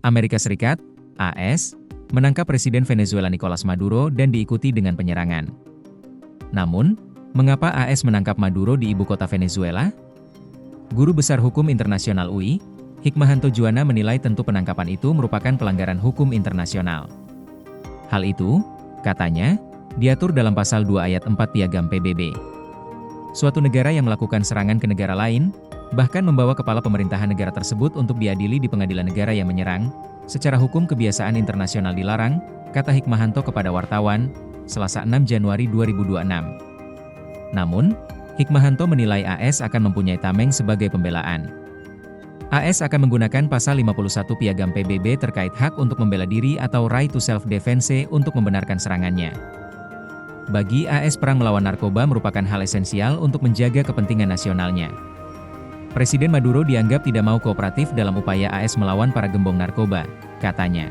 Amerika Serikat, AS, menangkap Presiden Venezuela Nicolas Maduro dan diikuti dengan penyerangan. Namun, mengapa AS menangkap Maduro di ibu kota Venezuela? Guru Besar Hukum Internasional UI, Hikmahanto Juwana menilai tentu penangkapan itu merupakan pelanggaran hukum internasional. Hal itu, katanya, diatur dalam pasal 2 ayat 4 Piagam PBB. Suatu negara yang melakukan serangan ke negara lain, bahkan membawa kepala pemerintahan negara tersebut untuk diadili di pengadilan negara yang menyerang, secara hukum kebiasaan internasional dilarang, kata Hikmahanto kepada wartawan, Selasa 6 Januari 2026. Namun, Hikmahanto menilai AS akan mempunyai tameng sebagai pembelaan. AS akan menggunakan pasal 51 Piagam PBB terkait hak untuk membela diri atau right to self-defense untuk membenarkan serangannya. Bagi AS, perang melawan narkoba merupakan hal esensial untuk menjaga kepentingan nasionalnya. Presiden Maduro dianggap tidak mau kooperatif dalam upaya AS melawan para gembong narkoba, katanya.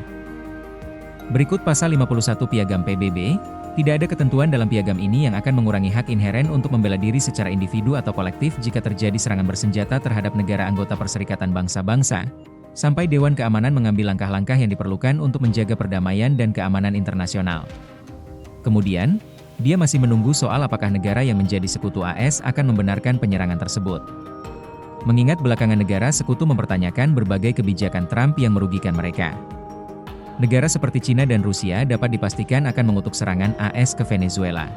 Berikut pasal 51 Piagam PBB, tidak ada ketentuan dalam piagam ini yang akan mengurangi hak inheren untuk membela diri secara individu atau kolektif jika terjadi serangan bersenjata terhadap negara anggota Perserikatan Bangsa-Bangsa, sampai Dewan Keamanan mengambil langkah-langkah yang diperlukan untuk menjaga perdamaian dan keamanan internasional. Kemudian, dia masih menunggu soal apakah negara yang menjadi sekutu AS akan membenarkan penyerangan tersebut. Mengingat belakangan negara sekutu mempertanyakan berbagai kebijakan Trump yang merugikan mereka. Negara seperti China dan Rusia dapat dipastikan akan mengutuk serangan AS ke Venezuela.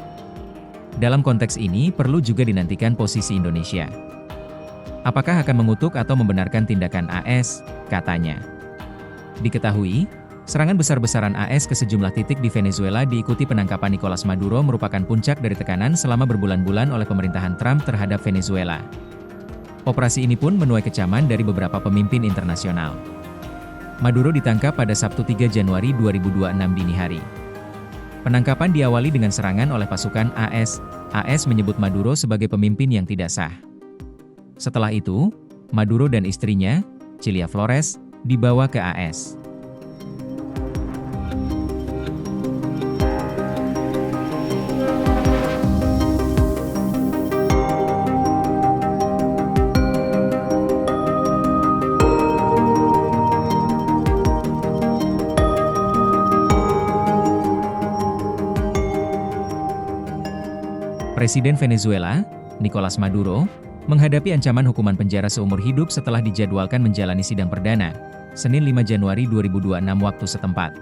Dalam konteks ini perlu juga dinantikan posisi Indonesia. Apakah akan mengutuk atau membenarkan tindakan AS, katanya. Diketahui, serangan besar-besaran AS ke sejumlah titik di Venezuela diikuti penangkapan Nicolas Maduro merupakan puncak dari tekanan selama berbulan-bulan oleh pemerintahan Trump terhadap Venezuela. Operasi ini pun menuai kecaman dari beberapa pemimpin internasional. Maduro ditangkap pada Sabtu 3 Januari 2026 dini hari. Penangkapan diawali dengan serangan oleh pasukan AS. AS menyebut Maduro sebagai pemimpin yang tidak sah. Setelah itu, Maduro dan istrinya, Cilia Flores, dibawa ke AS. Presiden Venezuela, Nicolas Maduro, menghadapi ancaman hukuman penjara seumur hidup setelah dijadwalkan menjalani sidang perdana, Senin 5 Januari 2026 waktu setempat.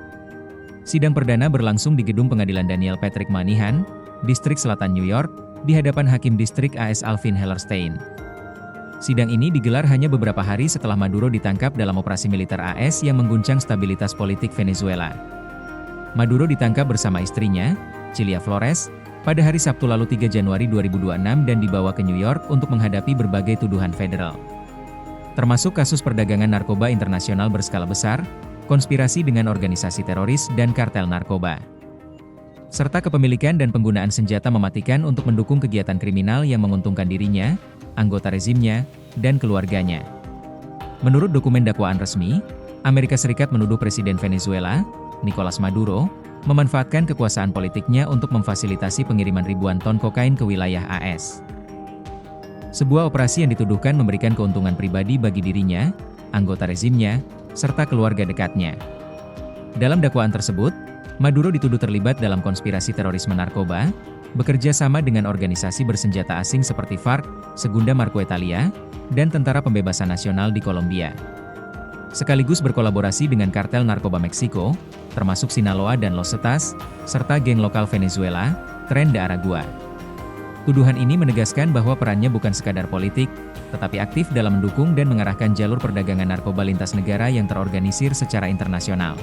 Sidang perdana berlangsung di gedung pengadilan Daniel Patrick Moynihan, Distrik Selatan New York, di hadapan Hakim Distrik AS Alvin Hellerstein. Sidang ini digelar hanya beberapa hari setelah Maduro ditangkap dalam operasi militer AS yang mengguncang stabilitas politik Venezuela. Maduro ditangkap bersama istrinya, Cilia Flores, pada hari Sabtu lalu 3 Januari 2026 dan dibawa ke New York untuk menghadapi berbagai tuduhan federal. Termasuk kasus perdagangan narkoba internasional berskala besar, konspirasi dengan organisasi teroris dan kartel narkoba, serta kepemilikan dan penggunaan senjata mematikan untuk mendukung kegiatan kriminal yang menguntungkan dirinya, anggota rezimnya, dan keluarganya. Menurut dokumen dakwaan resmi, Amerika Serikat menuduh Presiden Venezuela, Nicolas Maduro, memanfaatkan kekuasaan politiknya untuk memfasilitasi pengiriman ribuan ton kokain ke wilayah AS. Sebuah operasi yang dituduhkan memberikan keuntungan pribadi bagi dirinya, anggota rezimnya, serta keluarga dekatnya. Dalam dakwaan tersebut, Maduro dituduh terlibat dalam konspirasi terorisme narkoba, bekerja sama dengan organisasi bersenjata asing seperti FARC, Segunda Marco Italia, dan Tentara Pembebasan Nasional di Kolombia. Sekaligus berkolaborasi dengan kartel narkoba Meksiko, termasuk Sinaloa dan Los Zetas, serta geng lokal Venezuela, Tren de Aragua. Tuduhan ini menegaskan bahwa perannya bukan sekadar politik, tetapi aktif dalam mendukung dan mengarahkan jalur perdagangan narkoba lintas negara yang terorganisir secara internasional.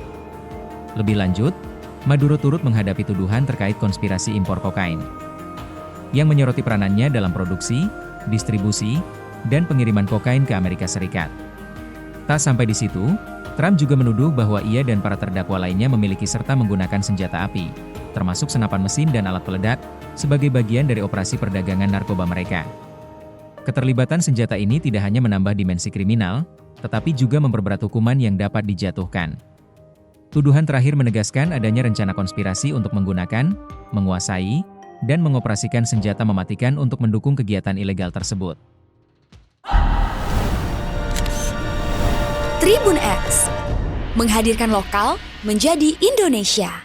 Lebih lanjut, Maduro turut menghadapi tuduhan terkait konspirasi impor kokain, yang menyoroti peranannya dalam produksi, distribusi, dan pengiriman kokain ke Amerika Serikat. Tak sampai di situ, Trump juga menuduh bahwa ia dan para terdakwa lainnya memiliki serta menggunakan senjata api, termasuk senapan mesin dan alat peledak, sebagai bagian dari operasi perdagangan narkoba mereka. Keterlibatan senjata ini tidak hanya menambah dimensi kriminal, tetapi juga memperberat hukuman yang dapat dijatuhkan. Tuduhan terakhir menegaskan adanya rencana konspirasi untuk menggunakan, menguasai, dan mengoperasikan senjata mematikan untuk mendukung kegiatan ilegal tersebut. Tribun X menghadirkan lokal menjadi Indonesia.